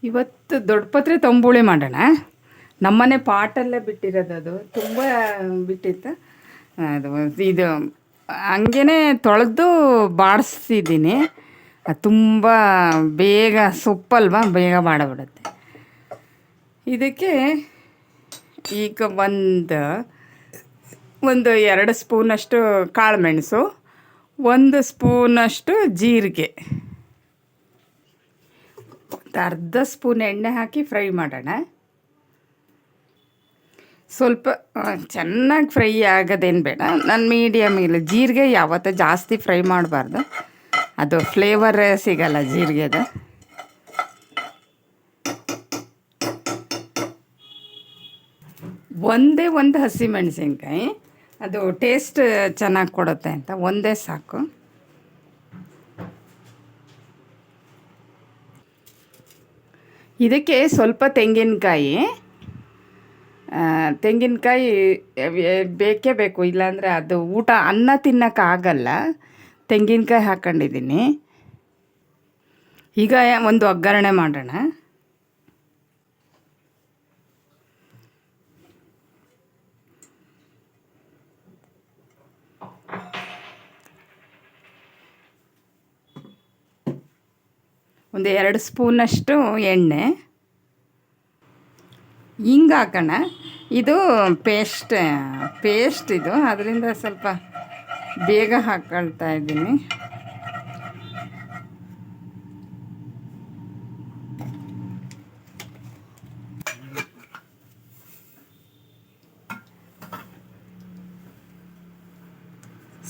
ಇವತ್ತು ದೊಡ್ಡಪತ್ರೆ ತಂಬುಳಿ ಮಾಡೋಣ. ನಮ್ಮನೆ ಪಾಟಲ್ಲೇ ಬಿಟ್ಟಿರೋದು, ಅದು ತುಂಬ ಬಿಟ್ಟಿತ್ತು. ಅದು ಇದು ಹಂಗೇ ತೊಳೆದು ಬಾಡಿಸ್ತಿದ್ದೀನಿ. ತುಂಬ ಬೇಗ ಸೊಪ್ಪಲ್ವಾ, ಬೇಗ ಬಾಡಬಿಡುತ್ತೆ. ಇದಕ್ಕೆ ಈಗ ಒಂದು 2 ಸ್ಪೂನಷ್ಟು ಕಾಳುಮೆಣಸು, 1 ಸ್ಪೂನಷ್ಟು ಜೀರಿಗೆ, ಅರ್ಧ ಸ್ಪೂನ್ ಎಣ್ಣೆ ಹಾಕಿ ಫ್ರೈ ಮಾಡೋಣ. ಸ್ವಲ್ಪ ಚೆನ್ನಾಗಿ ಫ್ರೈ ಆಗೋದೇನು ಬೇಡ, ನಾನು ಮೀಡಿಯಮ್ ಇಲ್ಲ. ಜೀರಿಗೆ ಯಾವತ್ತೂ ಜಾಸ್ತಿ ಫ್ರೈ ಮಾಡಬಾರ್ದು, ಅದು ಫ್ಲೇವರ್ ಸಿಗಲ್ಲ ಜೀರಿಗೆದು. ಒಂದೇ ಒಂದು ಹಸಿಮೆಣಸಿನ್ಕಾಯಿ, ಅದು ಟೇಸ್ಟ್ ಚೆನ್ನಾಗಿ ಕೊಡುತ್ತೆ ಅಂತ ಒಂದೇ ಸಾಕು. ಇದಕ್ಕೆ ಸ್ವಲ್ಪ ತೆಂಗಿನಕಾಯಿ ಬೇಕೇ ಬೇಕು, ಇಲ್ಲಾಂದರೆ ಅದು ಅನ್ನ ತಿನ್ನೋಕ್ಕಾಗಲ್ಲ. ತೆಂಗಿನಕಾಯಿ ಹಾಕ್ಕೊಂಡಿದ್ದೀನಿ. ಈಗ ಒಂದು ಒಗ್ಗರಣೆ ಮಾಡೋಣ. ಒಂದು 2 ಸ್ಪೂನಷ್ಟು ಎಣ್ಣೆ, ಹಿಂಗೆ ಹಾಕೋಣ. ಇದು ಪೇಸ್ಟ್ ಇದು, ಅದರಿಂದ ಸ್ವಲ್ಪ ಬೇಗ ಹಾಕ್ಕೊಳ್ತಾ ಇದ್ದೀನಿ.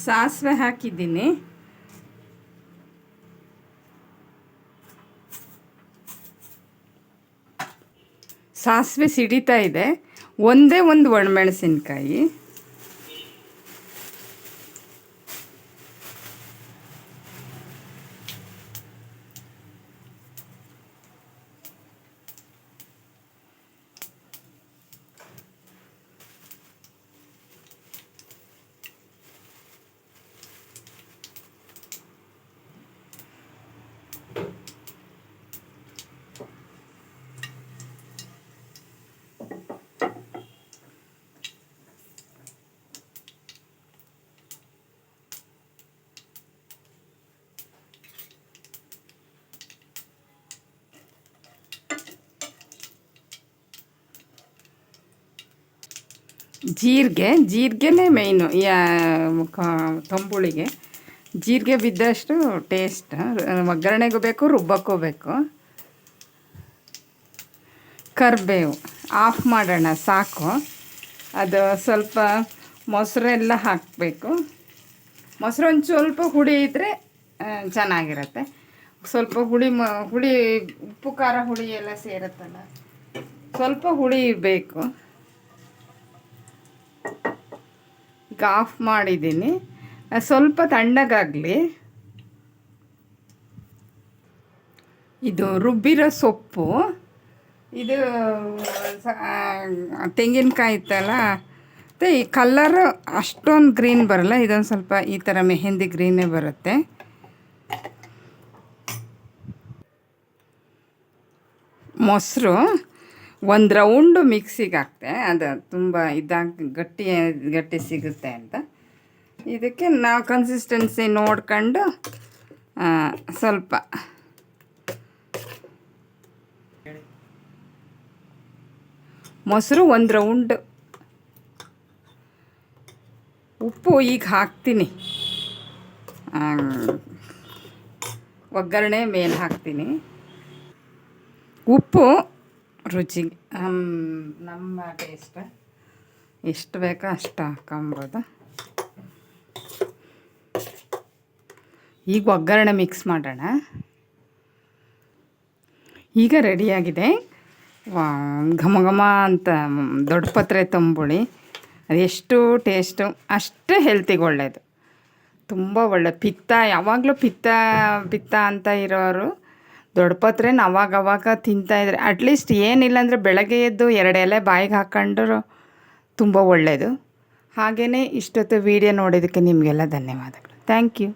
ಸಾಸಿವೆ ಹಾಕಿದ್ದೀನಿ. ಸಾಸಿವೆ ಸಿಡಿತಾ ಇದೆ. ಒಂದೇ ಒಂದು ಒಣಮೆಣಸಿನ್ಕಾಯಿ, ಜೀರಿಗೆನೇ ಮೇಯ್ನು ತಂಬುಳಿಗೆ. ಜೀರಿಗೆ ಬಿದ್ದಷ್ಟು ಟೇಸ್ಟ್. ಒಗ್ಗರಣೆಗೂ ಬೇಕು, ರುಬ್ಬಕ್ಕೂ ಬೇಕು. ಕರಿಬೇವು ಆಫ್ ಮಾಡೋಣ, ಸಾಕು. ಅದು ಸ್ವಲ್ಪ ಮೊಸರೆಲ್ಲ ಹಾಕಬೇಕು. ಮೊಸರು ಒಂದು ಸ್ವಲ್ಪ ಹುಳಿ ಇದ್ದರೆ ಚೆನ್ನಾಗಿರುತ್ತೆ. ಸ್ವಲ್ಪ ಹುಳಿ ಉಪ್ಪು ಖಾರ ಹುಳಿ ಎಲ್ಲ ಸೇರುತ್ತಲ್ಲ, ಸ್ವಲ್ಪ ಹುಳಿ ಬೇಕು. ಈಗ ಆಫ್ ಮಾಡಿದ್ದೀನಿ. ಸ್ವಲ್ಪ ತಣ್ಣಗಾಗಲಿ. ಇದು ರುಬ್ಬಿರೋ ಸೊಪ್ಪು, ಇದು ತೆಂಗಿನಕಾಯಿ ಇತ್ತಲ್ಲ, ಮತ್ತು ಈ ಕಲ್ಲರು ಅಷ್ಟೊಂದು ಗ್ರೀನ್ ಬರಲ್ಲ, ಇದೊಂದು ಸ್ವಲ್ಪ ಈ ಥರ ಮೆಹಂದಿ ಗ್ರೀನೇ ಬರುತ್ತೆ. ಮೊಸರು ಒಂದು ರೌಂಡು ಮಿಕ್ಸಿಗೆ ಹಾಕ್ತೆ, ಅದು ತುಂಬ ಗಟ್ಟಿ ಸಿಗುತ್ತೆ ಅಂತ. ಇದಕ್ಕೆ ನಾವು ಕನ್ಸಿಸ್ಟೆನ್ಸಿ ನೋಡ್ಕೊಂಡು ಸ್ವಲ್ಪ ಮೊಸರು, ಒಂದು ರೌಂಡ್ ಉಪ್ಪು ಈಗ ಹಾಕ್ತೀನಿ. ಒಗ್ಗರಣೆ ಮೇಲೆ ಹಾಕ್ತೀನಿ. ಉಪ್ಪು ರುಚಿಗೆ ನಮ್ಮ ಟೇಸ್ಟ್ ಎಷ್ಟು ಬೇಕೋ ಅಷ್ಟು ಹಾಕೊಂಬೋದು. ಈಗ ಒಗ್ಗರಣೆ ಮಿಕ್ಸ್ ಮಾಡೋಣ. ಈಗ ರೆಡಿಯಾಗಿದೆ. ಘಮ ಘಮ ಅಂತ ದೊಡ್ಡಪತ್ರೆ ತಂಬುಳಿ. ಅದೆಷ್ಟು ಟೇಸ್ಟು, ಅಷ್ಟೇ ಹೆಲ್ತಿಗೆ ಒಳ್ಳೆಯದು. ತುಂಬ ಒಳ್ಳೆ ಯಾವಾಗಲೂ ಪಿತ್ತ ಅಂತ ಇರೋರು ದೊಡ್ಡಪತ್ರೆನ ಅವಾಗವಾಗ ತಿಂತಾಯಿದ್ರೆ, ಅಟ್ಲೀಸ್ಟ್ ಏನಿಲ್ಲ ಅಂದರೆ ಬೆಳಗ್ಗೆ ಎದ್ದು 2 ಎಲೆ ಬಾಯಿಗೆ ಹಾಕ್ಕೊಂಡ್ರು ತುಂಬ ಒಳ್ಳೆಯದು. ಹಾಗೆಯೇ ಇಷ್ಟೊತ್ತು ವೀಡಿಯೋ ನೋಡೋದಕ್ಕೆ ನಿಮಗೆಲ್ಲ ಧನ್ಯವಾದಗಳು. Thank you.